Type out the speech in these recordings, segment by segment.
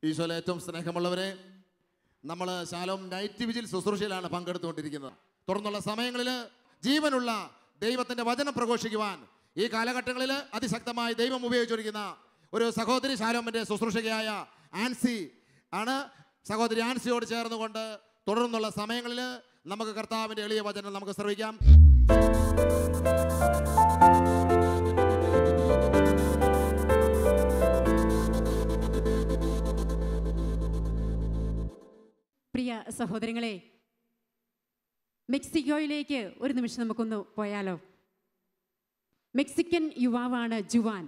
ഈശോയിലെ ഏറ്റവും സ്നേഹമുള്ളവരെ, നമ്മൾ ശാലോം നൈറ്റ് വിജിൽ ശുശ്രൂഷയിലാണ് പങ്കെടുത്തുകൊണ്ടിരിക്കുന്നത്. തുടർന്നുള്ള സമയങ്ങളിൽ ജീവനുള്ള ദൈവത്തിൻ്റെ വചനം പ്രഘോഷിക്കുവാൻ ഈ കാലഘട്ടങ്ങളിൽ അതിശക്തമായി ദൈവം ഉപയോഗിച്ചിരിക്കുന്ന ഒരു സഹോദരി ശാലോമിൻ്റെ ശുശ്രൂഷകയായ ആൻസി ആണ്. സഹോദരി ആൻസിയോട് ചേർന്നുകൊണ്ട് തുടർന്നുള്ള സമയങ്ങളിൽ നമുക്ക് കർത്താവിൻ്റെ എളിയ വചനം നമുക്ക് ശ്രവിക്കാം. പ്രിയ സഹോദരങ്ങളെ, മെക്സിക്കോയിലേക്ക് ഒരു നിമിഷം നമുക്കൊന്ന് പോയാലോ. മെക്സിക്കൻ യുവാവാണ് ജുവാൻ.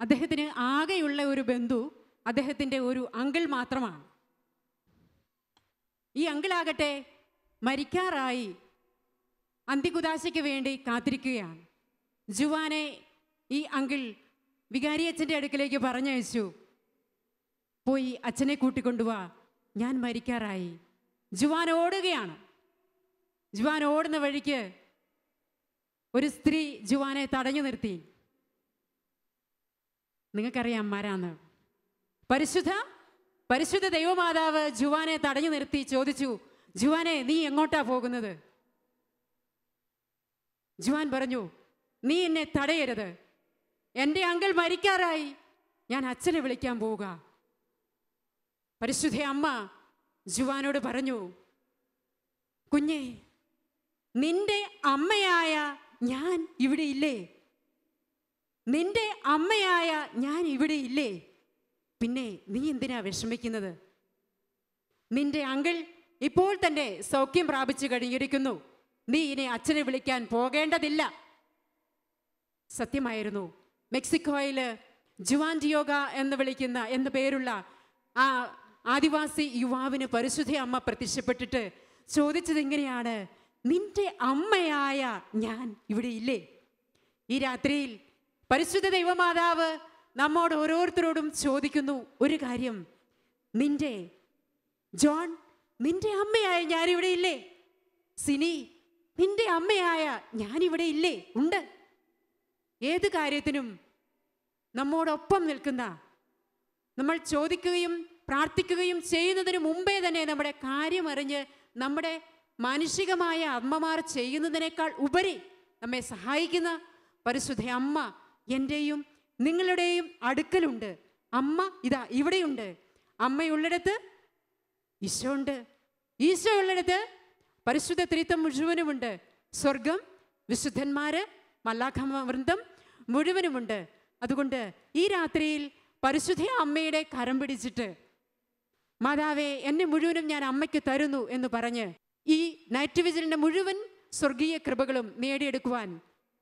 അദ്ദേഹത്തിന് ആകെയുള്ള ഒരു ബന്ധു അദ്ദേഹത്തിൻ്റെ ഒരു അങ്കിൾ മാത്രമാണ്. ഈ അങ്കിളാകട്ടെ മരിക്കാറായി അന്ത്യകുദാശയ്ക്ക് വേണ്ടി കാത്തിരിക്കുകയാണ്. ജുവാനെ ഈ അങ്കിൾ വികാരിയച്ഛൻ്റെ അടുക്കലേക്ക് പറഞ്ഞയച്ചു. പോയി അച്ഛനെ കൂട്ടിക്കൊണ്ടുവാ, ഞാൻ മരിക്കാറായി. ജുവാൻ ഓടുകയാണ്. ജുവാൻ ഓടുന്ന വഴിക്ക് ഒരു സ്ത്രീ ജുവാനെ തടഞ്ഞു നിർത്തി. നിങ്ങൾക്കറിയാം ആരാന്ന്. പരിശുദ്ധ ദൈവമാതാവ് ജുവാനെ തടഞ്ഞു നിർത്തി ചോദിച്ചു, ജുവാനെ, നീ എങ്ങോട്ടാ പോകുന്നത്? ജുവാൻ പറഞ്ഞു, നീ എന്നെ തടയരുത്. എൻ്റെ അങ്കിൾ മരിക്കാറായി, ഞാൻ അച്ഛനെ വിളിക്കാൻ പോവുക. പരിശുദ്ധ അമ്മ ജുവാനോട് പറഞ്ഞു, കുഞ്ഞേ, നിന്റെ അമ്മയായ ഞാൻ ഇവിടെ ഇല്ലേ? നിന്റെ അമ്മയായ ഞാൻ ഇവിടെ ഇല്ലേ? പിന്നെ നീ എന്തിനാ വിഷമിക്കുന്നത്? നിന്റെ അങ്കിൾ ഇപ്പോൾ തന്നെ സൗഖ്യം പ്രാപിച്ചു കഴിഞ്ഞിരിക്കുന്നു. നീ ഇനി അച്ഛനെ വിളിക്കാൻ പോകേണ്ടതില്ല. സത്യമായിരുന്നു. മെക്സിക്കോയിൽ ജുവാൻ ഡിയോഗ എന്ന് പേരുള്ള ആ ആദിവാസി യുവാവിന് പരിശുദ്ധ അമ്മ പ്രത്യക്ഷപ്പെട്ടിട്ട് ചോദിച്ചത് ഇങ്ങനെയാണ്, നിന്റെ അമ്മയായ ഞാൻ ഇവിടെ ഇല്ലേ? ഈ രാത്രിയിൽ പരിശുദ്ധ ദൈവമാതാവ് നമ്മോട് ഓരോരുത്തരോടും ചോദിക്കുന്നു ഒരു കാര്യം, നിന്റെ ജോൺ, നിന്റെ അമ്മയായ ഞാനിവിടെ ഇല്ലേ? സിനി, നിന്റെ അമ്മയായ ഞാനിവിടെ ഇല്ലേ? ഉണ്ട്. ഏത് കാര്യത്തിനും നമ്മോടൊപ്പം നിൽക്കുന്ന, നമ്മൾ ചോദിക്കുകയും പ്രാർത്ഥിക്കുകയും ചെയ്യുന്നതിന് മുമ്പേ തന്നെ നമ്മുടെ കാര്യമറിഞ്ഞ് നമ്മുടെ മാനുഷികമായ അമ്മമാർ ചെയ്യുന്നതിനേക്കാൾ ഉപരി നമ്മെ സഹായിക്കുന്ന പരിശുദ്ധ അമ്മ എൻ്റെയും നിങ്ങളുടെയും അടുക്കലുണ്ട്. അമ്മ ഇതാ ഇവിടെയുണ്ട്. അമ്മയുള്ളിടത്ത് ഈശോ ഉണ്ട്. ഈശോ ഉള്ളിടത്ത് പരിശുദ്ധ ത്രിത്വം മുഴുവനുമുണ്ട്. സ്വർഗം, വിശുദ്ധന്മാര്, മലാഖവൃന്ദം മുഴുവനുമുണ്ട്. അതുകൊണ്ട് ഈ രാത്രിയിൽ പരിശുദ്ധ അമ്മയുടെ കരം പിടിച്ചിട്ട്, മാതാവേ, എന്നെ മുഴുവനും ഞാൻ അമ്മയ്ക്ക് തരുന്നു എന്ന് പറഞ്ഞ് ഈ നൈറ്റ് വിജിലിൻ്റെ മുഴുവൻ സ്വർഗീയ കൃപകളും നേടിയെടുക്കുവാൻ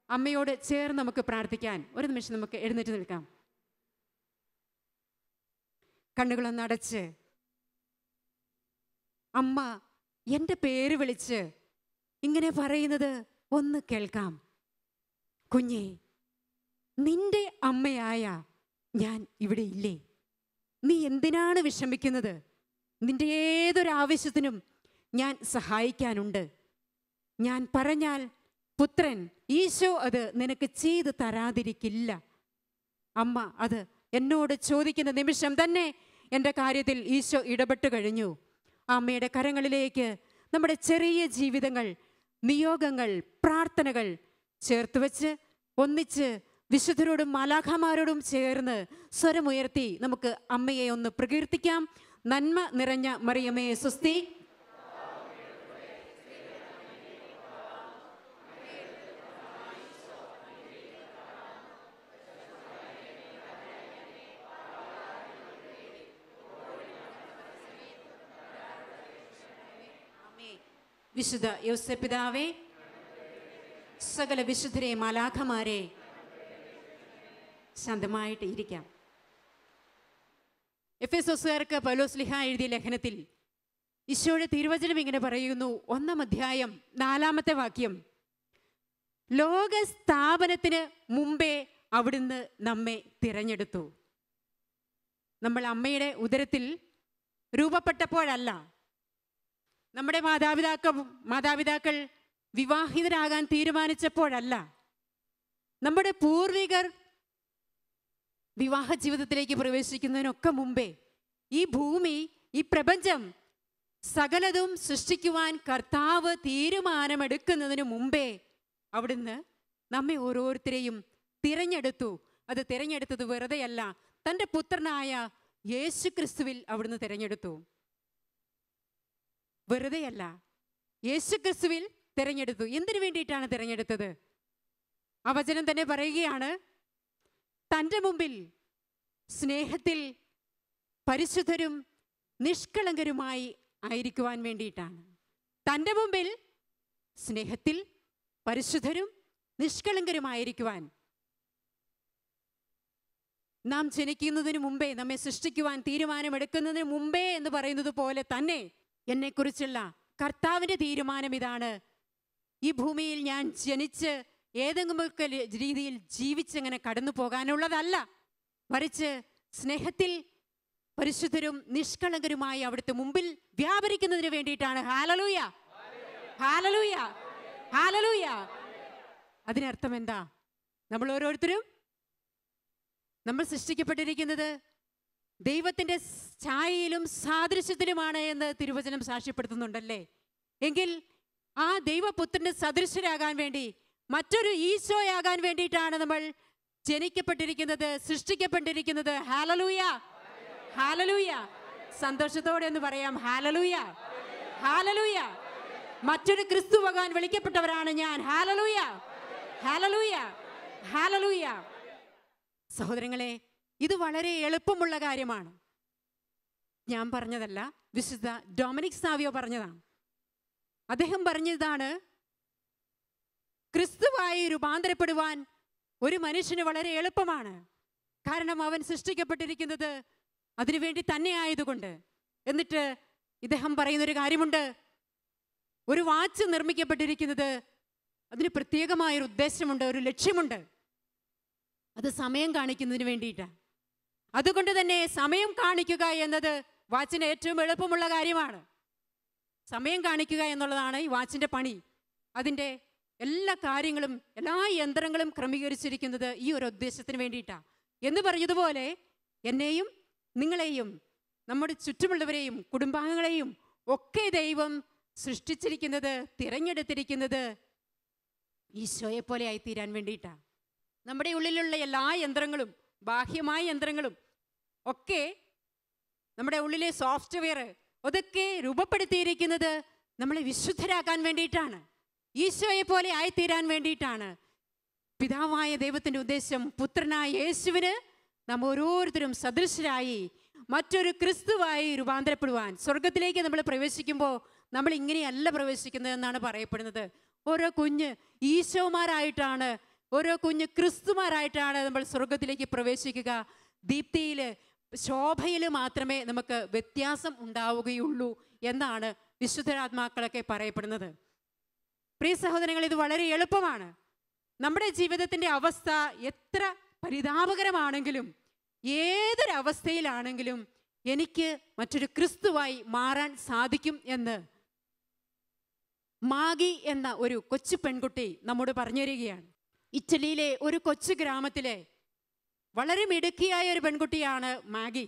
അമ്മയോട് ചേർന്ന് നമുക്ക് പ്രാർത്ഥിക്കാൻ ഒരു നിമിഷം നമുക്ക് എഴുന്നേറ്റ് നിൽക്കാം. കണ്ണുകളൊന്ന് അടച്ച് അമ്മ എൻ്റെ പേര് വിളിച്ച് ഇങ്ങനെ പറയുന്നത് ഒന്ന് കേൾക്കാം. കുഞ്ഞേ, നിന്റെ അമ്മയായ ഞാൻ ഇവിടെ ഇല്ലേ? നീ എന്തിനാണ് വിഷമിക്കുന്നത്? നിന്റെ ഏതൊരാവശ്യത്തിനും ഞാൻ സഹായിക്കാനുണ്ട്. ഞാൻ പറഞ്ഞാൽ പുത്രൻ ഈശോ അത് നിനക്ക് ചെയ്തു തരാതിരിക്കില്ല. അമ്മ അത് എന്നോട് ചോദിക്കുന്ന നിമിഷം തന്നെ എൻ്റെ കാര്യത്തിൽ ഈശോ ഇടപെട്ട് കഴിഞ്ഞു. അമ്മയുടെ കരങ്ങളിലേക്ക് നമ്മുടെ ചെറിയ ജീവിതങ്ങൾ, നിയോഗങ്ങൾ, പ്രാർത്ഥനകൾ ചേർത്ത് വെച്ച് ഒന്നിച്ച് വിശുദ്ധരോടും മാലാഖമാരോടും ചേർന്ന് സ്വരമുയർത്തി നമുക്ക് അമ്മയെ ഒന്ന് പ്രകീർത്തിക്കാം. നന്മ നിറഞ്ഞ മറിയമേ സ്വസ്തി, വിശുദ്ധ യോസേപ്പ് പിതാവേ, സകല വിശുദ്ധരെ, മാലാഖമാരെ, ശാന്തമായിട്ട് ഇരിക്കാം. എഫെസോസുകാർക്ക് പൗലോസ് ശ്ലീഹ എഴുതിയ ലേഖനത്തിൽ ഈശോയുടെ തിരുവചനം ഇങ്ങനെ പറയുന്നു. 1-ാം അധ്യായം 4-ാമത്തെ വാക്യം, ലോക സ്ഥാപനത്തിന് മുമ്പേ അവിടുന്ന് നമ്മെ തിരഞ്ഞെടുത്തു. നമ്മൾ അമ്മയുടെ ഉദരത്തിൽ രൂപപ്പെട്ടപ്പോഴല്ല, നമ്മുടെ മാതാപിതാക്കൾ വിവാഹിതരാകാൻ തീരുമാനിച്ചപ്പോഴല്ല, നമ്മുടെ പൂർവികർ വിവാഹ ജീവിതത്തിലേക്ക് പ്രവേശിക്കുന്നതിനൊക്കെ മുമ്പേ ഈ ഭൂമി, ഈ പ്രപഞ്ചം സകലതും സൃഷ്ടിക്കുവാൻ കർത്താവ് തീരുമാനമെടുക്കുന്നതിന് മുമ്പേ അവിടുന്ന് നമ്മെ ഓരോരുത്തരെയും തിരഞ്ഞെടുത്തു. അത് തിരഞ്ഞെടുത്തത് വെറുതെയല്ല, തൻ്റെ പുത്രനായ യേശു ക്രിസ്തുവിൽ അവിടുന്ന് തിരഞ്ഞെടുത്തു. വെറുതെയല്ല, യേശു ക്രിസ്തുവിൽ തിരഞ്ഞെടുത്തു. എന്തിനു വേണ്ടിയിട്ടാണ് തിരഞ്ഞെടുത്തത്? ആ വചനം തന്നെ പറയുകയാണ്, തൻ്റെ മുമ്പിൽ സ്നേഹത്തിൽ പരിശുദ്ധരും നിഷ്കളങ്കരുമായി ആയിരിക്കുവാൻ വേണ്ടിയിട്ടാണ്. തൻ്റെ മുമ്പിൽ സ്നേഹത്തിൽ പരിശുദ്ധരും നിഷ്കളങ്കരുമായിരിക്കുവാൻ. നാം ജനിക്കുന്നതിന് മുമ്പേ, നമ്മെ സൃഷ്ടിക്കുവാൻ തീരുമാനമെടുക്കുന്നതിന് മുമ്പേ എന്ന് പറയുന്നത് പോലെ തന്നെ എന്നെക്കുറിച്ചുള്ള കർത്താവിൻ്റെ തീരുമാനം ഇതാണ്. ഈ ഭൂമിയിൽ ഞാൻ ജനിച്ച് ഏതെങ്കിലുമൊക്കെ രീതിയിൽ ജീവിച്ചങ്ങനെ കടന്നു പോകാനുള്ളതല്ല, മറിച്ച് സ്നേഹത്തിൽ പരിശുദ്ധരും നിഷ്കളങ്കരുമായി അവിടുത്തെ മുമ്പിൽ വ്യാപരിക്കുന്നതിന് വേണ്ടിയിട്ടാണ്. ഹല്ലേലൂയ, ഹല്ലേലൂയ, ഹല്ലേലൂയ. അതിനർത്ഥം എന്താ? നമ്മൾ ഓരോരുത്തരും നമ്മൾ സൃഷ്ടിക്കപ്പെട്ടിരിക്കുന്നത് ദൈവത്തിൻ്റെ ഛായയിലും സാദൃശ്യത്തിലുമാണ് എന്ന് തിരുവചനം സാക്ഷ്യപ്പെടുത്തുന്നുണ്ടല്ലേ. എങ്കിൽ ആ ദൈവപുത്രൻ്റെ സദൃശ്യരാകാൻ വേണ്ടി, മറ്റൊരു ഈശോയാകാൻ വേണ്ടിയിട്ടാണ് നമ്മൾ ജനിക്കപ്പെട്ടിരിക്കുന്നത്, സൃഷ്ടിക്കപ്പെട്ടിരിക്കുന്നത്. Hallelujah, hallelujah. സന്തോഷത്തോടെ എന്ന് പറയാം, ഹല്ലേലൂയ, ഹല്ലേലൂയ. മറ്റൊരു ക്രിസ്തുവാകാൻ വിളിക്കപ്പെട്ടവരാണ് ഞാൻ. ഹല്ലേലൂയ, ഹല്ലേലൂയ, ഹല്ലേലൂയ. സഹോദരങ്ങളെ, ഇത് വളരെ എളുപ്പമുള്ള കാര്യമാണ്. ഞാൻ പറഞ്ഞതല്ല, വിശുദ്ധ ഡൊമിനിക് സാവിയോ പറഞ്ഞതാണ്. അദ്ദേഹം പറഞ്ഞതാണ്, ക്രിസ്തുവായി രൂപാന്തരപ്പെടുവാൻ ഒരു മനുഷ്യന് വളരെ എളുപ്പമാണ്. കാരണം അവൻ സൃഷ്ടിക്കപ്പെട്ടിരിക്കുന്നത് അതിനുവേണ്ടി തന്നെ ആയതുകൊണ്ട്. എന്നിട്ട് ഇദ്ദേഹം പറയുന്നൊരു കാര്യമുണ്ട്, ഒരു വാച്ച് നിർമ്മിക്കപ്പെട്ടിരിക്കുന്നത് അതിന് പ്രത്യേകമായൊരു ഉദ്ദേശമുണ്ട്, ഒരു ലക്ഷ്യമുണ്ട്. അത് സമയം കാണിക്കുന്നതിന് വേണ്ടിയിട്ടാണ്. അതുകൊണ്ട് തന്നെ സമയം കാണിക്കുക എന്നത് വാച്ചിന് ഏറ്റവും എളുപ്പമുള്ള കാര്യമാണ്. സമയം കാണിക്കുക എന്നുള്ളതാണ് ഈ വാച്ചിൻ്റെ പണി. അതിൻ്റെ എല്ലാ കാര്യങ്ങളും, എല്ലാ യന്ത്രങ്ങളും ക്രമീകരിച്ചിരിക്കുന്നത് ഈ ഒരു ഉദ്ദേശത്തിന് വേണ്ടിയിട്ടാണ്. എന്ന് പറഞ്ഞതുപോലെ എന്നെയും നിങ്ങളെയും നമ്മുടെ ചുറ്റുമുള്ളവരെയും കുടുംബാംഗങ്ങളെയും ഒക്കെ ദൈവം സൃഷ്ടിച്ചിരിക്കുന്നത്, തിരഞ്ഞെടുത്തിരിക്കുന്നത് ഈശോയെ പോലെ ആയിത്തീരാൻ വേണ്ടിയിട്ടാണ്. നമ്മുടെ ഉള്ളിലുള്ള എല്ലാ യന്ത്രങ്ങളും, ബാഹ്യമായ യന്ത്രങ്ങളും ഒക്കെ, നമ്മുടെ ഉള്ളിലെ സോഫ്റ്റ്വെയർ, അതൊക്കെ രൂപപ്പെടുത്തിയിരിക്കുന്നത് നമ്മളെ വിശുദ്ധരാക്കാൻ വേണ്ടിയിട്ടാണ്, ഈശോയെ പോലെ ആയിത്തീരാൻ വേണ്ടിയിട്ടാണ്. പിതാവായ ദൈവത്തിൻ്റെ ഉദ്ദേശം പുത്രനായ യേശുവിന് നാം ഓരോരുത്തരും സദൃശരായി മറ്റൊരു ക്രിസ്തുവായി രൂപാന്തരപ്പെടുവാൻ. സ്വർഗത്തിലേക്ക് നമ്മൾ പ്രവേശിക്കുമ്പോൾ നമ്മൾ ഇങ്ങനെയല്ല പ്രവേശിക്കുന്നതെന്നാണ് പറയപ്പെടുന്നത്. ഓരോ കുഞ്ഞ് ഈശോമാരായിട്ടാണ്, ഓരോ കുഞ്ഞ് ക്രിസ്തുമാരായിട്ടാണ് നമ്മൾ സ്വർഗത്തിലേക്ക് പ്രവേശിക്കുക. ദീപ്തിയിൽ, ശോഭയിൽ മാത്രമേ നമുക്ക് വ്യത്യാസം ഉണ്ടാവുകയുള്ളൂ എന്നാണ് വിശുദ്ധരാത്മാക്കളൊക്കെ പറയപ്പെടുന്നത്. പ്രിയ സഹോദരങ്ങൾ, ഇത് വളരെ എളുപ്പമാണ്. നമ്മുടെ ജീവിതത്തിൻ്റെ അവസ്ഥ എത്ര പരിതാപകരമാണെങ്കിലും, ഏതൊരവസ്ഥയിലാണെങ്കിലും എനിക്ക് മറ്റൊരു ക്രിസ്തുവായി മാറാൻ സാധിക്കും എന്ന് മാഗി എന്ന ഒരു കൊച്ചു പെൺകുട്ടി നമ്മോട് പറഞ്ഞു തരികയാണ്. ഇറ്റലിയിലെ ഒരു കൊച്ചു ഗ്രാമത്തിലെ വളരെ മിടുക്കിയായ ഒരു പെൺകുട്ടിയാണ് മാഗി.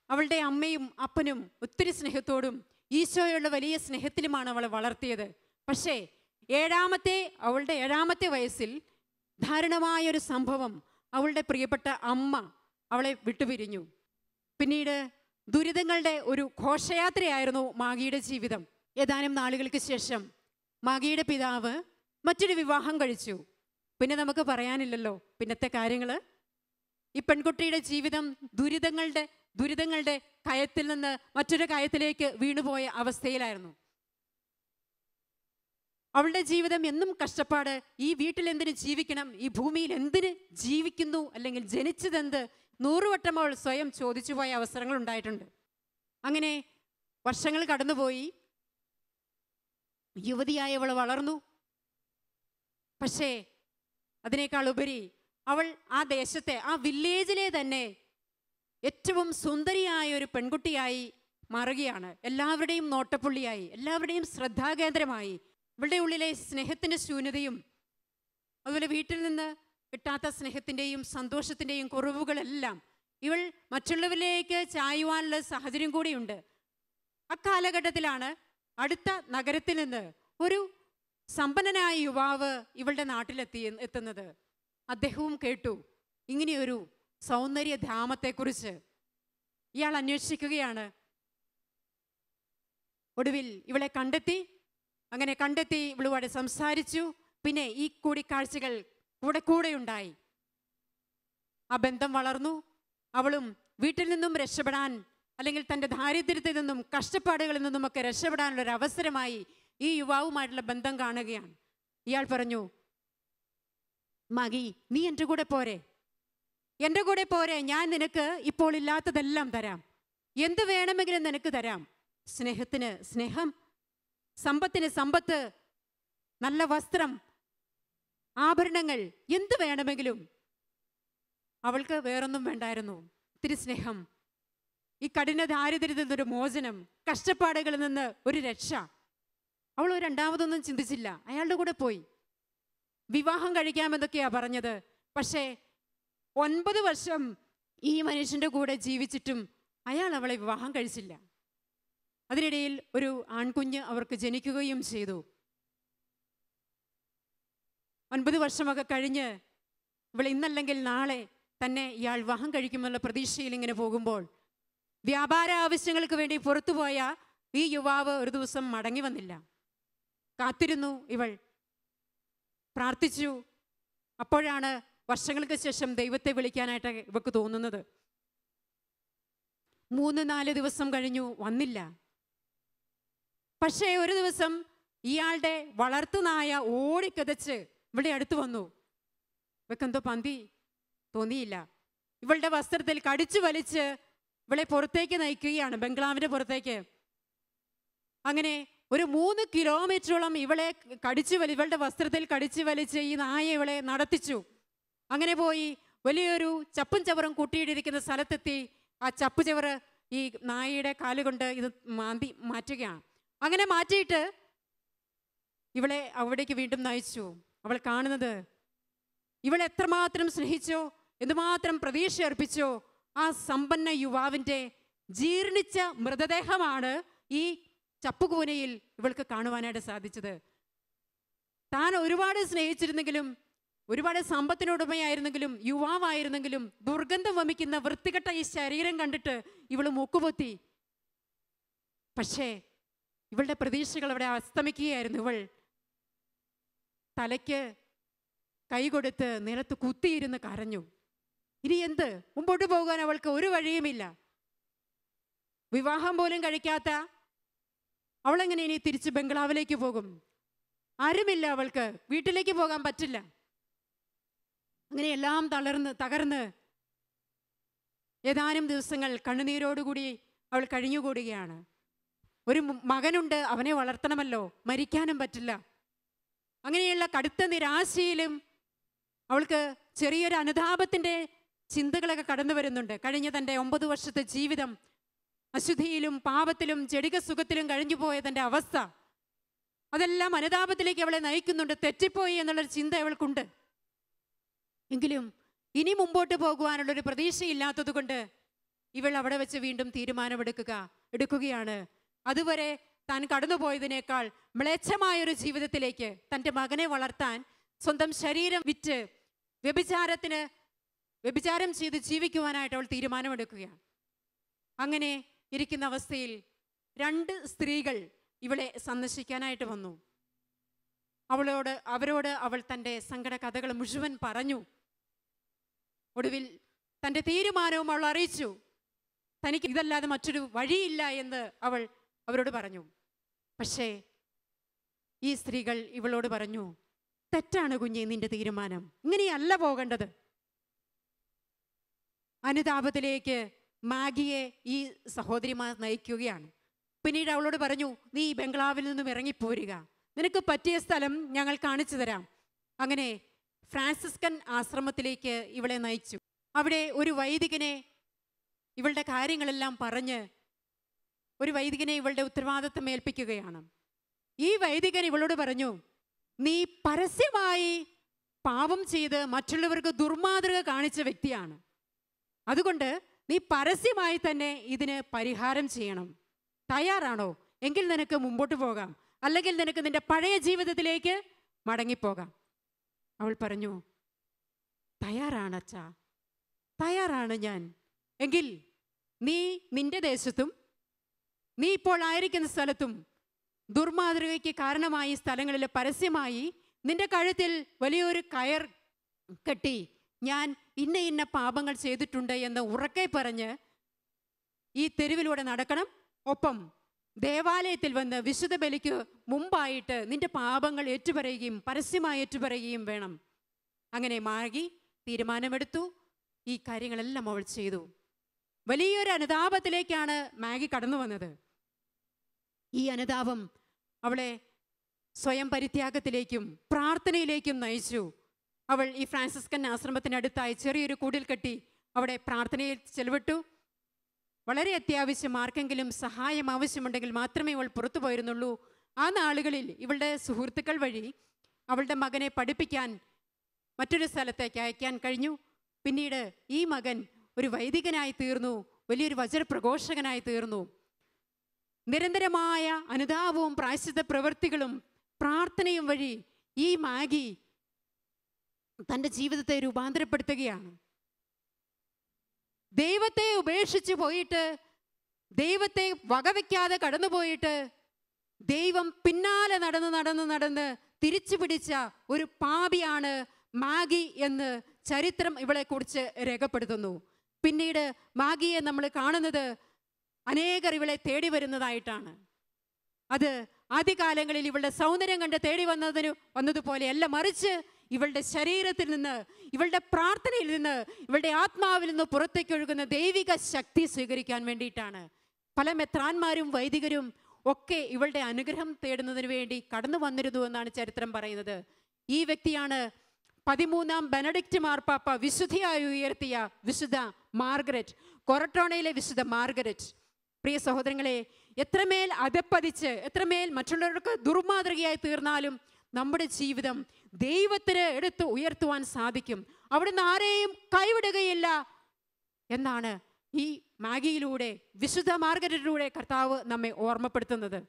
അവളുടെ അമ്മയും അപ്പനും ഒത്തിരി സ്നേഹത്തോടും ഈശോയുള്ള വലിയ സ്നേഹത്തിലുമാണ് അവളെ വളർത്തിയത്. പക്ഷേ അവളുടെ ഏഴാമത്തെ വയസ്സിൽ ദാരുണമായൊരു സംഭവം, അവളുടെ പ്രിയപ്പെട്ട അമ്മ അവളെ വിട്ടുപിരിഞ്ഞു. പിന്നീട് ദുരിതങ്ങളുടെ ഒരു ഘോഷയാത്രയായിരുന്നു മാഗിയുടെ ജീവിതം. ഏതാനും നാളുകൾക്ക് ശേഷം മാഗിയുടെ പിതാവ് മറ്റൊരു വിവാഹം കഴിച്ചു. പിന്നെ നമുക്ക് പറയാനില്ലല്ലോ പിന്നത്തെ കാര്യങ്ങൾ. ഈ പെൺകുട്ടിയുടെ ജീവിതം ദുരിതങ്ങളുടെ കയത്തിൽ നിന്ന് മറ്റൊരു കയത്തിലേക്ക് വീണുപോയ അവസ്ഥയിലായിരുന്നു. അവളുടെ ജീവിതം എന്നും കഷ്ടപ്പാട്. ഈ വീട്ടിൽ എന്തിന് ജീവിക്കണം, ഈ ഭൂമിയിൽ എന്തിന് ജീവിക്കുന്നു, അല്ലെങ്കിൽ ജനിച്ചതെന്ത്, 100 വട്ടം അവൾ സ്വയം ചോദിച്ചു പോയ അവസരങ്ങൾ ഉണ്ടായിട്ടുണ്ട്. അങ്ങനെ വർഷങ്ങൾ കടന്നുപോയി. യുവതിയായി അവൾ വളർന്നു. പക്ഷേ അതിനേക്കാൾ ഉപരി അവൾ ആ ദേശത്തെ, ആ വില്ലേജിലെ തന്നെ ഏറ്റവും സുന്ദരിയായ ഒരു പെൺകുട്ടിയായി മാറുകയാണ്. എല്ലാവരുടെയും നോട്ടപ്പുള്ളിയായി, എല്ലാവരുടെയും ശ്രദ്ധാകേന്ദ്രമായി. ഇവളുടെ ഉള്ളിലെ സ്നേഹത്തിൻ്റെ ശൂന്യതയും അതുപോലെ വീട്ടിൽ നിന്ന് കിട്ടാത്ത സ്നേഹത്തിൻ്റെയും സന്തോഷത്തിൻ്റെയും കുറവുകളെല്ലാം ഇവൾ മറ്റുള്ളവരിലേക്ക് ചായുവാനുള്ള സാഹചര്യം കൂടിയുണ്ട്. അക്കാലഘട്ടത്തിലാണ് അടുത്ത നഗരത്തിൽ നിന്ന് ഒരു സമ്പന്നനായ യുവാവ് ഇവളുടെ എത്തുന്നത്. അദ്ദേഹവും കേട്ടു ഇങ്ങനെയൊരു സൗന്ദര്യധാമത്തെക്കുറിച്ച്. ഇയാൾ അന്വേഷിക്കുകയാണ്. ഒടുവിൽ ഇവളെ കണ്ടെത്തി. അങ്ങനെ കണ്ടെത്തി ഇവളുമായിട്ട് സംസാരിച്ചു. പിന്നെ ഈ കൂടിക്കാഴ്ചകൾ കൂടെ ഉണ്ടായി. ആ ബന്ധം വളർന്നു. അവളും വീട്ടിൽ നിന്നും രക്ഷപ്പെടാൻ, അല്ലെങ്കിൽ തൻ്റെ ദാരിദ്ര്യത്തിൽ നിന്നും കഷ്ടപ്പാടുകളിൽ നിന്നുമൊക്കെ രക്ഷപ്പെടാനുള്ള ഒരു അവസരമായി ഈ യുവാവുമായിട്ടുള്ള ബന്ധം കാണുകയാണ്. ഇയാൾ പറഞ്ഞു, മകി, നീ എൻ്റെ കൂടെ പോരെ, എൻ്റെ കൂടെ പോരെ, ഞാൻ നിനക്ക് ഇപ്പോൾ ഇല്ലാത്തതെല്ലാം തരാം, എന്ത് വേണമെങ്കിലും നിനക്ക് തരാം. സ്നേഹത്തിന് സ്നേഹം, സമ്പത്തിന് സമ്പത്ത്, നല്ല വസ്ത്രം, ആഭരണങ്ങൾ, എന്ത് വേണമെങ്കിലും. അവൾക്ക് വേറൊന്നും വേണ്ടായിരുന്നു. ഇത്തിരി സ്നേഹം, ഈ കഠിന ദാരിദ്ര്യത്തിൽ നിന്നൊരു മോചനം, കഷ്ടപ്പാടുകളിൽ നിന്ന് ഒരു രക്ഷ. അവൾ രണ്ടാമതൊന്നും ചിന്തിച്ചില്ല, അയാളുടെ കൂടെ പോയി. വിവാഹം കഴിക്കാമെന്നൊക്കെയാ പറഞ്ഞത്. പക്ഷേ 9 വർഷം ഈ മനുഷ്യൻ്റെ കൂടെ ജീവിച്ചിട്ടും അയാൾ അവളെ വിവാഹം കഴിച്ചില്ല. അതിനിടയിൽ ഒരു ആൺകുഞ്ഞ് അവർക്ക് ജനിക്കുകയും ചെയ്തു. 9 വർഷമൊക്കെ കഴിഞ്ഞ് ഇവൾ ഇന്നല്ലെങ്കിൽ നാളെ തന്നെ ഇയാൾ വിവാഹം കഴിക്കുമെന്നുള്ള പ്രതീക്ഷയിൽ ഇങ്ങനെ പോകുമ്പോൾ വ്യാപാര ആവശ്യങ്ങൾക്ക് വേണ്ടി പുറത്തുപോയ ഈ യുവാവ് ഒരു ദിവസം മടങ്ങി വന്നില്ല. കാത്തിരുന്നു ഇവൾ, പ്രാർത്ഥിച്ചു. അപ്പോഴാണ് വർഷങ്ങൾക്ക് ശേഷം ദൈവത്തെ വിളിക്കാനായിട്ട് ഇവൾക്ക് തോന്നുന്നത്. 3-4 ദിവസം കഴിഞ്ഞു, വന്നില്ല. പക്ഷേ ഒരു ദിവസം ഇയാളുടെ വളർത്തുനായ ഓടിക്കതച്ച് ഇവിടെ അടുത്ത് വന്നു. ഇവക്കെന്തോ പന്തി തോന്നിയില്ല. ഇവളുടെ വസ്ത്രത്തിൽ കടിച്ചു വലിച്ച് ഇവളെ പുറത്തേക്ക് നയിക്കുകയാണ്, ബംഗ്ലാവിൻ്റെ പുറത്തേക്ക്. അങ്ങനെ ഒരു 3 കിലോമീറ്ററോളം ഇവളെ ഇവളുടെ വസ്ത്രത്തിൽ കടിച്ചു വലിച്ച് ഈ നായ ഇവളെ നടത്തിച്ചു. അങ്ങനെ പോയി വലിയൊരു ചപ്പും ചവറും കൂട്ടിയിട്ടിരിക്കുന്ന സ്ഥലത്തെത്തി ആ ചപ്പു ചവറ് ഈ നായയുടെ കാലുകൊണ്ട് ഇത് മാറ്റുകയാണ്. അങ്ങനെ മാറ്റിയിട്ട് ഇവളെ അവിടേക്ക് വീണ്ടും നയിച്ചു. അവൾ കാണുന്നത് ഇവൾ എത്രമാത്രം സ്നേഹിച്ചോ, എന്തുമാത്രം പ്രതീക്ഷ അർപ്പിച്ചോ ആ സമ്പന്ന യുവാവിൻ്റെ ജീർണിച്ച മൃതദേഹമാണ് ഈ ചപ്പുകൂനയിൽ ഇവൾക്ക് കാണുവാനായിട്ട് സാധിച്ചത്. താൻ ഒരുപാട് സ്നേഹിച്ചിരുന്നെങ്കിലും, ഒരുപാട് സമ്പത്തിനുടമയായിരുന്നെങ്കിലും, യുവാവായിരുന്നെങ്കിലും ദുർഗന്ധം വമിക്കുന്ന വൃത്തികെട്ട ഈ ശരീരം കണ്ടിട്ട് ഇവൾ മൂക്കുപൊത്തി. പക്ഷേ ഇവളുടെ പ്രതീക്ഷകൾ അവിടെ അസ്തമിക്കുകയായിരുന്നു. ഇവൾ തലയ്ക്ക് കൈകൊടുത്ത് നിലത്ത് കുത്തിയിരുന്ന് കരഞ്ഞു. ഇനി എന്ത്, മുമ്പോട്ട് പോകാൻ അവൾക്ക് ഒരു വഴിയുമില്ല. വിവാഹം പോലും കഴിക്കാത്ത അവളെങ്ങനെ ഇനി തിരിച്ച് ബംഗ്ലാവിലേക്ക് പോകും? ആരുമില്ല അവൾക്ക്, വീട്ടിലേക്ക് പോകാൻ പറ്റില്ല. അങ്ങനെ എല്ലാം തകർന്ന് ഏതാനും ദിവസങ്ങൾ കണ്ണുനീരോടുകൂടി അവൾ കഴിഞ്ഞുകൂടുകയാണ്. ഒരു മകനുണ്ട്, അവനെ വളർത്തണമല്ലോ, മരിക്കാനും പറ്റില്ല. അങ്ങനെയുള്ള കടുത്ത നിരാശയിലും അവൾക്ക് ചെറിയൊരു അനുതാപത്തിൻ്റെ ചിന്തകളൊക്കെ കടന്നു വരുന്നുണ്ട്. കഴിഞ്ഞ തൻ്റെ 9 വർഷത്തെ ജീവിതം അശുദ്ധിയിലും പാപത്തിലും ജഡിക സുഖത്തിലും കഴിഞ്ഞു പോയ തൻ്റെ അവസ്ഥ, അതെല്ലാം അനുതാപത്തിലേക്ക് അവളെ നയിക്കുന്നുണ്ട്. തെറ്റിപ്പോയി എന്നുള്ളൊരു ചിന്ത അവൾക്കുണ്ട്. എങ്കിലും ഇനി മുമ്പോട്ട് പോകുവാനുള്ളൊരു പ്രതീക്ഷയില്ലാത്തത് കൊണ്ട് ഇവൾ അവിടെ വെച്ച് വീണ്ടും എടുക്കുകയാണ്. അതുവരെ താൻ കടന്നുപോയതിനേക്കാൾ മ്ലേച്ഛമായൊരു ജീവിതത്തിലേക്ക് തൻ്റെ മകനെ വളർത്താൻ സ്വന്തം ശരീരം വിറ്റ് വ്യഭിചാരം ചെയ്ത് ജീവിക്കുവാനായിട്ട് അവൾ തീരുമാനമെടുക്കുകയാണ്. അങ്ങനെ ഇരിക്കുന്ന അവസ്ഥയിൽ 2 സ്ത്രീകൾ ഇവളെ സന്ദർശിക്കാനായിട്ട് വന്നു. അവരോട് അവൾ തൻ്റെ സങ്കട കഥകൾ മുഴുവൻ പറഞ്ഞു. ഒടുവിൽ തൻ്റെ തീരുമാനവും അവൾ അറിയിച്ചു. തനിക്ക് ഇതല്ലാതെ മറ്റൊരു വഴിയില്ല എന്ന് അവൾ അവരോട് പറഞ്ഞു. പക്ഷേ ഈ സ്ത്രീകൾ ഇവളോട് പറഞ്ഞു, തെറ്റാണ് കുഞ്ഞെ നിന്റെ തീരുമാനം, ഇങ്ങനെയല്ല പോകേണ്ടത്. അനുതാപത്തിലേക്ക് മാഗിയെ ഈ സഹോദരിമാർ നയിക്കുകയാണ്. പിന്നീട് അവളോട് പറഞ്ഞു, നീ ബംഗ്ലാവിൽ നിന്നും ഇറങ്ങിപ്പോരുക, നിനക്ക് പറ്റിയ സ്ഥലം ഞങ്ങൾ കാണിച്ചു തരാം. അങ്ങനെ ഫ്രാൻസിസ്കൻ ആശ്രമത്തിലേക്ക് ഇവളെ നയിച്ചു. അവിടെ ഒരു വൈദികനെ ഇവളുടെ കാര്യങ്ങളെല്ലാം പറഞ്ഞ് ഇവളുടെ ഉത്തരവാദിത്തം ഏൽപ്പിക്കുകയാണ്. ഈ വൈദികൻ ഇവളോട് പറഞ്ഞു, നീ പരസ്യമായി പാപം ചെയ്ത് മറ്റുള്ളവർക്ക് ദുർമാതൃക കാണിച്ച വ്യക്തിയാണ്. അതുകൊണ്ട് നീ പരസ്യമായി തന്നെ ഇതിന് പരിഹാരം ചെയ്യണം. തയ്യാറാണോ? എങ്കിൽ നിനക്ക് മുമ്പോട്ട് പോകാം, അല്ലെങ്കിൽ നിനക്ക് നിന്റെ പഴയ ജീവിതത്തിലേക്ക് മടങ്ങിപ്പോകാം. അവൾ പറഞ്ഞു, തയ്യാറാണ് അച്ഛാ, തയ്യാറാണ് ഞാൻ. എങ്കിൽ നീ നിന്റെ ദേശത്തും നീ ഇപ്പോൾ ആയിരിക്കുന്ന സ്ഥലത്തും ദുർമാതൃകയ്ക്ക് കാരണമായ സ്ഥലങ്ങളിൽ പരസ്യമായി നിന്റെ കഴുത്തിൽ വലിയൊരു കയർ കെട്ടി ഞാൻ ഇന്ന ഇന്ന പാപങ്ങൾ ചെയ്തിട്ടുണ്ട് എന്ന് ഉറക്കെ പറഞ്ഞ് ഈ തെരുവിലൂടെ നടക്കണം. ഒപ്പം ദേവാലയത്തിൽ വന്ന് വിശുദ്ധ ബലിക്ക് മുമ്പായിട്ട് നിന്റെ പാപങ്ങൾ ഏറ്റുപറയുകയും പരസ്യമായി ഏറ്റുപറയുകയും വേണം. അങ്ങനെ മാഗി തീരുമാനമെടുത്തു. ഈ കാര്യങ്ങളെല്ലാം അവൾ ചെയ്തു. വലിയൊരു അനുതാപത്തിലേക്കാണ് മാഗി കടന്നു വന്നത്. ഈ അനുതാപം അവളെ സ്വയം പരിത്യാഗത്തിലേക്കും പ്രാർത്ഥനയിലേക്കും നയിച്ചു. അവൾ ഈ ഫ്രാൻസിസ്കൻ ആശ്രമത്തിനടുത്തായി ചെറിയൊരു കൂടിൽ കെട്ടി അവിടെ പ്രാർത്ഥനയിൽ ചെലവിട്ടു. വളരെ അത്യാവശ്യം ആർക്കെങ്കിലും സഹായം ആവശ്യമുണ്ടെങ്കിൽ മാത്രമേ അവൾ പുറത്തു പോയിരുന്നുള്ളൂ. ആ നാളുകളിൽ ഇവളുടെ സുഹൃത്തുക്കൾ വഴി അവളുടെ മകനെ പഠിപ്പിക്കാൻ മറ്റൊരു സ്ഥലത്തേക്ക് അയക്കാൻ കഴിഞ്ഞു. പിന്നീട് ഈ മകൻ ഒരു വൈദികനായി തീർന്നു, വലിയൊരു വചനപ്രഘോഷകനായി തീർന്നു. നിരന്തരമായ അനുതാപവും പ്രായശ്ചിത്ത പ്രവൃത്തികളും പ്രാർത്ഥനയും വഴി ഈ മാഗി തൻ്റെ ജീവിതത്തെ രൂപാന്തരപ്പെടുത്തുകയാണ്. ദൈവത്തെ ഉപേക്ഷിച്ച് പോയിട്ട്, ദൈവത്തെ വകവയ്ക്കാതെ കടന്നുപോയിട്ട്, ദൈവം പിന്നാലെ നടന്ന് തിരിച്ചു പിടിച്ച ഒരു പാപിയാണ് മാഗി എന്ന് ചരിത്രം ഇവളെക്കുറിച്ച് രേഖപ്പെടുത്തുന്നു. പിന്നീട് മാഗിയെ നമ്മൾ കാണുന്നത് അനേകർ ഇവളെ തേടി വരുന്നതായിട്ടാണ്. അത് ആദ്യകാലങ്ങളിൽ ഇവളുടെ സൗന്ദര്യം കണ്ട് തേടി വന്നതുപോലെയല്ല, മറിച്ച് ഇവളുടെ ശരീരത്തിൽ നിന്ന്, ഇവളുടെ പ്രാർത്ഥനയിൽ നിന്ന്, ഇവളുടെ ആത്മാവിൽ നിന്ന് പുറത്തേക്ക് ഒഴുകുന്ന ദൈവിക ശക്തി സ്വീകരിക്കാൻ വേണ്ടിയിട്ടാണ്. പല മെത്രാന്മാരും വൈദികരും ഒക്കെ ഇവളുടെ അനുഗ്രഹം തേടുന്നതിന് വേണ്ടി കടന്നു വന്നിരുന്നു എന്നാണ് ചരിത്രം പറയുന്നത്. ഈ വ്യക്തിയാണ് 13-ാം ബെനഡിക്റ്റ് മാർപ്പാപ്പ വിശുദ്ധിയായി ഉയർത്തിയ വിശുദ്ധ മാർഗരറ്റ്, കൊറട്ടോണയിലെ വിശുദ്ധ മാർഗരറ്റ്. പ്രിയ സഹോദരങ്ങളെ, എത്രമേൽ അധപ്പതിച്ച്, എത്രമേൽ മറ്റുള്ളവർക്ക് ദുർമാതൃകയായി തീർന്നാലും നമ്മുടെ ജീവിതം ദൈവത്തിന് എടുത്ത് ഉയർത്തുവാൻ സാധിക്കും. അവിടുന്ന് ആരെയും കൈവിടുകയില്ല എന്നാണ് ഈ മാഗിയിലൂടെ, വിശുദ്ധ മാർഗരറ്റിലൂടെ കർത്താവ് നമ്മെ ഓർമ്മപ്പെടുത്തുന്നത്.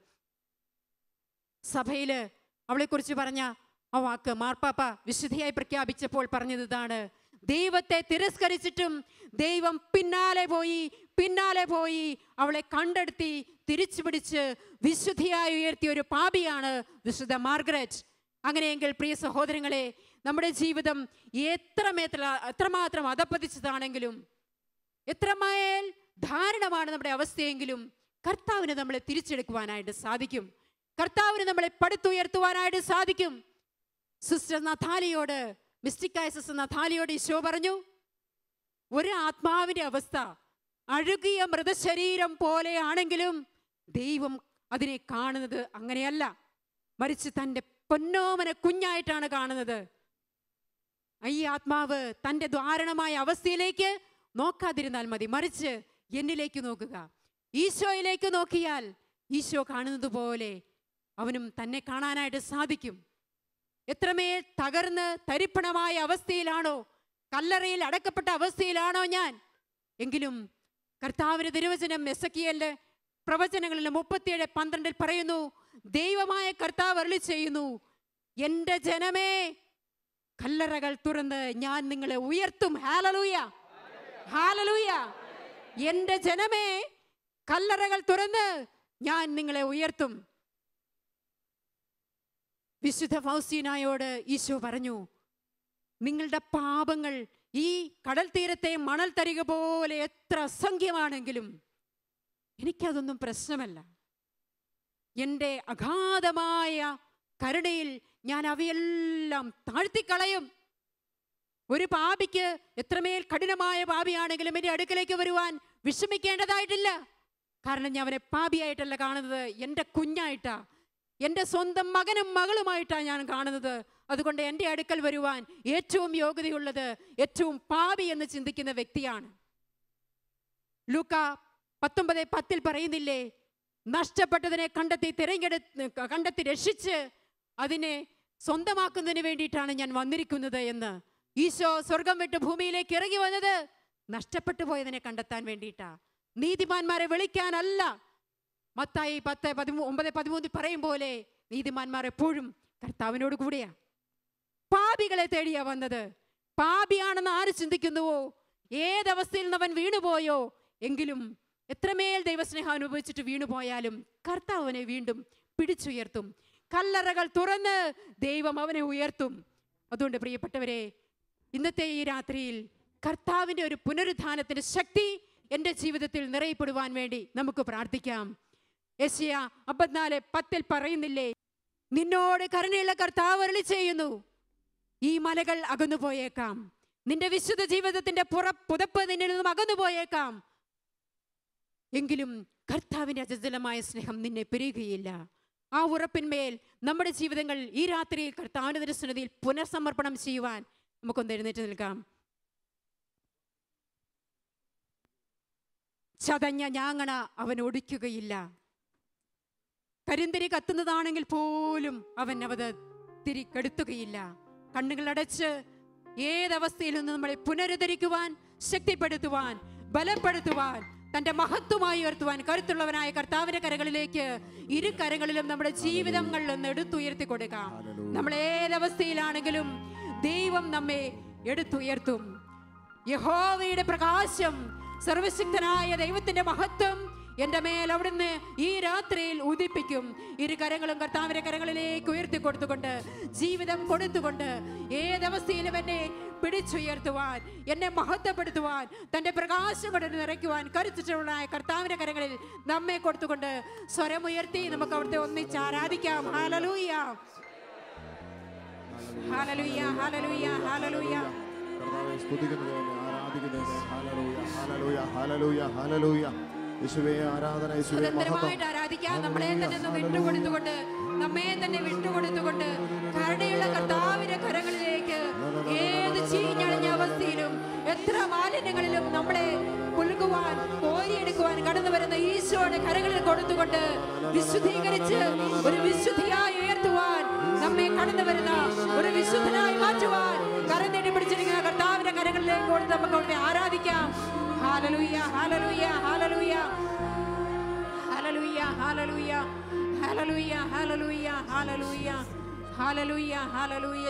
സഭയിൽ അവളെക്കുറിച്ച് പറഞ്ഞ ആ വാക്ക് മാർപ്പാപ്പ വിശുദ്ധിയായി പ്രഖ്യാപിച്ചപ്പോൾ പറഞ്ഞത് ഇതാണ്: ദൈവത്തെ തിരസ്കരിച്ചിട്ടും ദൈവം പിന്നാലെ പോയി അവളെ കണ്ടെടുത്തി തിരിച്ചു പിടിച്ച് വിശുദ്ധിയായി ഉയർത്തിയ ഒരു പാപിയാണ് വിശുദ്ധ മാർഗരറ്റ്. അങ്ങനെയെങ്കിൽ പ്രിയ സഹോദരങ്ങളെ, നമ്മുടെ ജീവിതം എത്രമാത്രം അധപ്പതിച്ചതാണെങ്കിലും, എത്രമേൽ ധാരണമാണ് നമ്മുടെ അവസ്ഥയെങ്കിലും, കർത്താവിന് നമ്മളെ തിരിച്ചെടുക്കുവാനായിട്ട് സാധിക്കും. കർത്താവിന് നമ്മളെ പടുത്തുയർത്തുവാനായിട്ട് സാധിക്കും. സിസ്റ്റർ നഥാലിയോട്, മിസ്റ്റിക്കായ സിസ്റ്റർ നഥാലിയോട് ഈശോ പറഞ്ഞു, ഒരു ആത്മാവിൻ്റെ അവസ്ഥ അഴുകിയ മൃതശരീരം പോലെയാണെങ്കിലും ദൈവം അതിനെ കാണുന്നത് അങ്ങനെയല്ല, മറിച്ച് തൻ്റെ പൊന്നോമന കുഞ്ഞായിട്ടാണ് കാണുന്നത്. ഈ ആത്മാവ് തൻ്റെ ധാരണമായ അവസ്ഥയിലേക്ക് നോക്കാതിരുന്നാൽ മതി, മറിച്ച് എന്നിലേക്ക് നോക്കുക. ഈശോയിലേക്ക് നോക്കിയാൽ ഈശോ കാണുന്നത് പോലെ അവനും തന്നെ കാണാനായിട്ട് സാധിക്കും. എത്രമേൽ തകർന്ന് തരിപ്പണമായ അവസ്ഥയിലാണോ, കല്ലറയിൽ അടക്കപ്പെട്ട അവസ്ഥയിലാണോ ഞാൻ, എങ്കിലും കർത്താവിന്റെ തിരുവചനം എസെക്കിയേലിന്റെ പ്രവചനങ്ങളിൽ 37:12 പറയുന്നു, ദൈവമായ കർത്താവ് അരുളി ചെയ്യുന്നു, എൻ്റെ ജനമേ, കല്ലറകൾ തുറന്ന് ഞാൻ നിങ്ങളെ ഉയർത്തും. Hallelujah, hallelujah. എൻ്റെ ജനമേ, കല്ലറകൾ തുറന്ന് ഞാൻ നിങ്ങളെ ഉയർത്തും. വിശുദ്ധ ഫൗസ്റ്റീനായോട് ഈശോ പറഞ്ഞു, നിങ്ങളുടെ പാപങ്ങൾ ഈ കടൽ തീരത്തെ മണൽ തരിക പോലെ എത്ര അസംഖ്യമാണെങ്കിലും എനിക്കതൊന്നും പ്രശ്നമല്ല. എൻ്റെ അഗാധമായ കരുണയിൽ ഞാൻ അവയെല്ലാം താഴ്ത്തിക്കളയും. ഒരു പാപിക്ക് എത്രമേൽ കഠിനമായ പാപിയാണെങ്കിലും എൻ്റെ അടുക്കലേക്ക് വരുവാൻ വിഷമിക്കേണ്ടതായിട്ടില്ല. കാരണം ഞാൻ അവനെ പാപിയായിട്ടല്ല കാണുന്നത്, എൻ്റെ കുഞ്ഞായിട്ടാ, എൻ്റെ സ്വന്തം മകനും മകളുമായിട്ടാണ് ഞാൻ കാണുന്നത്. അതുകൊണ്ട് എൻ്റെ അടുക്കൽ വരുവാൻ ഏറ്റവും യോഗ്യതയുള്ളത് ഏറ്റവും പാപി എന്ന് ചിന്തിക്കുന്ന വ്യക്തിയാണ്. ലൂക്ക 19:10 പറയുന്നില്ലേ, നഷ്ടപ്പെട്ടതിനെ കണ്ടെത്തി രക്ഷിച്ച് അതിനെ സ്വന്തമാക്കുന്നതിന് വേണ്ടിയിട്ടാണ് ഞാൻ വന്നിരിക്കുന്നത് എന്ന്. ഈശോ സ്വർഗം വിട്ട് ഭൂമിയിലേക്ക് ഇറങ്ങി വന്നത് നഷ്ടപ്പെട്ടു പോയതിനെ കണ്ടെത്താൻ വേണ്ടിയിട്ടാ. നീതിമാന്മാരെ വിളിക്കാനല്ല. മത്തായി 10:9-13 പറയും പോലെ നീതിമാന്മാർ എപ്പോഴും കർത്താവിനോട് കൂടെയാ. പാപികളെ തേടിയാ വന്നത്. പാപിയാണെന്ന് ആര് ചിന്തിക്കുന്നുവോ, ഏതവസ്ഥയിൽ നിന്ന് അവൻ വീണുപോയോ, എങ്കിലും എത്രമേൽ ദൈവസ്നേഹം അനുഭവിച്ചിട്ട് വീണുപോയാലും കർത്താവ് അവനെ വീണ്ടും പിടിച്ചുയർത്തും. കല്ലറകൾ തുറന്ന് ദൈവം അവനെ ഉയർത്തും. അതുകൊണ്ട് പ്രിയപ്പെട്ടവരെ, ഇന്നത്തെ ഈ രാത്രിയിൽ കർത്താവിൻ്റെ ഒരു പുനരുത്ഥാനത്തിൻ്റെ ശക്തി എൻ്റെ ജീവിതത്തിൽ നിറയപ്പെടുവാൻ വേണ്ടി നമുക്ക് പ്രാർത്ഥിക്കാം. യെശയ്യാ 54:10 പറയുന്നില്ലേ, നിന്നോട് കരുണയുള്ള കർത്താവ് അരുളി ചെയ്യുന്നു, ഈ മലകൾ അകന്നു പോയേക്കാം, നിന്റെ വിശുദ്ധ ജീവിതത്തിന്റെ പുതപ്പ് നിന്നിൽ നിന്നും അകന്നു പോയേക്കാം, എങ്കിലും കർത്താവിൻ്റെ അചഞ്ചലമായ സ്നേഹം നിന്നെ പിരിയുകയില്ല. ആ ഉറപ്പിന്മേൽ നമ്മുടെ ജീവിതങ്ങൾ ഈ രാത്രിയിൽ കർത്താവിന്റെ തിരുസന്നിധിയിൽ പുനഃസമർപ്പണം ചെയ്യുവാൻ നമുക്കൊന്ന് എഴുന്നേറ്റ് നിൽക്കാം. ചതഞ്ഞ ഞാങ്ങണ അവൻ ഒടിക്കുകയില്ല. കരിന്തിരി കത്തുന്നതാണെങ്കിൽ പോലും അവൻ അവത് തിരികെടുത്തുകയില്ല. കണ്ണുകളടച്ച് ഏതവസ്ഥയിൽ നിന്ന് നമ്മളെ പുനരുദ്ധരിക്കുവാൻ, ശക്തിപ്പെടുത്തുവാൻ, ബലപ്പെടുത്തുവാൻ, തൻ്റെ മഹത്വമായി ഉയർത്തുവാൻ കരുത്തുള്ളവനായ കർത്താവിന്റെ കരങ്ങളിലേക്ക് ഇരു കരങ്ങളിലും നമ്മുടെ ജീവിതങ്ങളിൽ നിന്ന് എടുത്തുയർത്തി കൊടുക്കാം. നമ്മൾ ഏതവസ്ഥയിലാണെങ്കിലും ദൈവം നമ്മെ എടുത്തുയർത്തും. യഹോവയുടെ പ്രകാശം, സർവശക്തനായ ദൈവത്തിന്റെ മഹത്വം എൻ്റെ മേൽ അവിടുന്ന് ഈ രാത്രിയിൽ ഉദിപ്പിക്കും. ഇരു കരങ്ങളും കർത്താവിന്റെ കരങ്ങളിലേക്ക് ഉയർത്തി കൊടുത്തുകൊണ്ട്, ജീവിതം കൊടുത്തുകൊണ്ട്, ഏതവസ്ഥയിലും എന്നെ പിടിച്ചുയർത്തുവാൻ, എന്നെ മഹത്വപ്പെടുത്തുവാൻ, തൻ്റെ പ്രകാശം കൊണ്ട് നിറയ്ക്കുവാൻ കരുത്തുള്ള കർത്താവിന്റെ കരങ്ങളിൽ നമ്മെ കൊടുത്തുകൊണ്ട് സ്വരമുയർത്തി നമുക്ക് അവിടുത്തെ ഒന്നിച്ച് ആരാധിക്കാം. ഹല്ലേലൂയ, ഹല്ലേലൂയ, ഹല്ലേലൂയ, ഹല്ലേലൂയ. സ്വതന്ത്രമായിട്ട് ആരാധിക്കാൻ നമ്മളെ തന്നെ വിട്ടുകൊടുത്തുകൊണ്ട്, നമ്മെ തന്നെ വിട്ടുകൊടുത്തുകൊണ്ട് കരുണയുള്ള കർത്താവിന്റെ കരങ്ങളിലേക്ക് ഏത് ചീഞ്ഞളിഞ്ഞ അവസ്ഥയിലും എത്ര മാലിന്യങ്ങളിലും നമ്മളെ പുൽകുവാൻ, കോരിയെടുക്കുവാൻ കടന്നു വരുന്ന ഈശോയുടെ കരങ്ങളിൽ കൊടുത്തുകൊണ്ട് വിശുദ്ധീകരിച്ച് ഒരു വിശുദ്ധിയായി ഉയർത്തുവാൻ, നമ്മെ കടന്നു വരുന്ന ഒരു വിശുദ്ധനായി മാറ്റുവാൻ കരം നീട്ടി പിടിച്ചിരിക്കുന്ന കർത്താവിന്റെ കരങ്ങളിലേക്ക് കൊടുത്ത് നമുക്ക് അവിടെ ആരാധിക്കാം. ഹല്ലേലൂയ, ഹല്ലേലൂയ, ഹല്ലേലൂയ, ഹല്ലേലൂയ, ഹല്ലേലൂയ, ഹല്ലേലൂയ, ഹല്ലേലൂയ, ഹല്ലേലൂയ, ഹല്ലേലൂയ, ഹല്ലേലൂയ.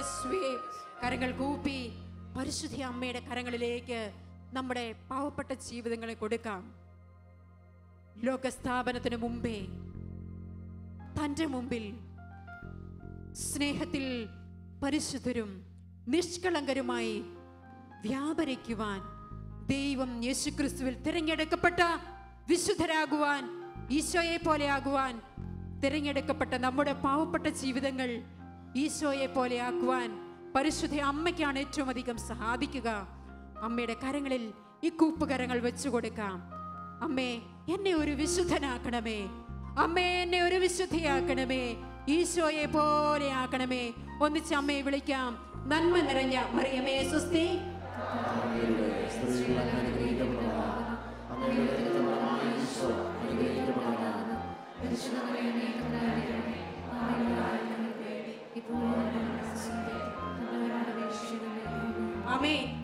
കരങ്ങൾ കൂപ്പി പരിശുദ്ധ അമ്മയുടെ കരങ്ങളിലേക്ക് നമ്മുടെ പാവപ്പെട്ട ജീവിതങ്ങളെ കൊടുക്കാം. ലോകസ്ഥാപനത്തിന് മുമ്പേ തൻ്റെ മുമ്പിൽ സ്നേഹത്തിൽ പരിശുദ്ധരും നിഷ്കളങ്കരുമായി വ്യാപരിക്കുവാൻ ദൈവം യേശുക്രിസ്തുവിൽ തിരഞ്ഞെടുക്കപ്പെട്ട വിശുദ്ധരാകുവാൻ, ഈശോയെ പോലെ ആകുവാൻ തിരഞ്ഞെടുക്കപ്പെട്ട നമ്മുടെ പാവപ്പെട്ട ജീവിതങ്ങൾ ഈശോയെ പോലെ ആക്കുവാൻ പരിശുദ്ധ അമ്മയ്ക്കാണ് ഏറ്റവും അധികം സാധിക്കുക. അമ്മയുടെ കരങ്ങളിൽ ഈ കൂപ്പുകരങ്ങൾ വെച്ചു കൊടുക്കാം. അമ്മേ, എന്നെ ഒരു വിശുദ്ധനാക്കണമേ. അമ്മേ, എന്നെ ഒരു വിശുദ്ധിയാക്കണമേ. ഈശോയെ പോലെ ആക്കണമേ. ഒന്നിച്ച് അമ്മയെ വിളിക്കാം. നന്മ നിറഞ്ഞ മറിയമേ സ്വസ്തി. ആമേൻ.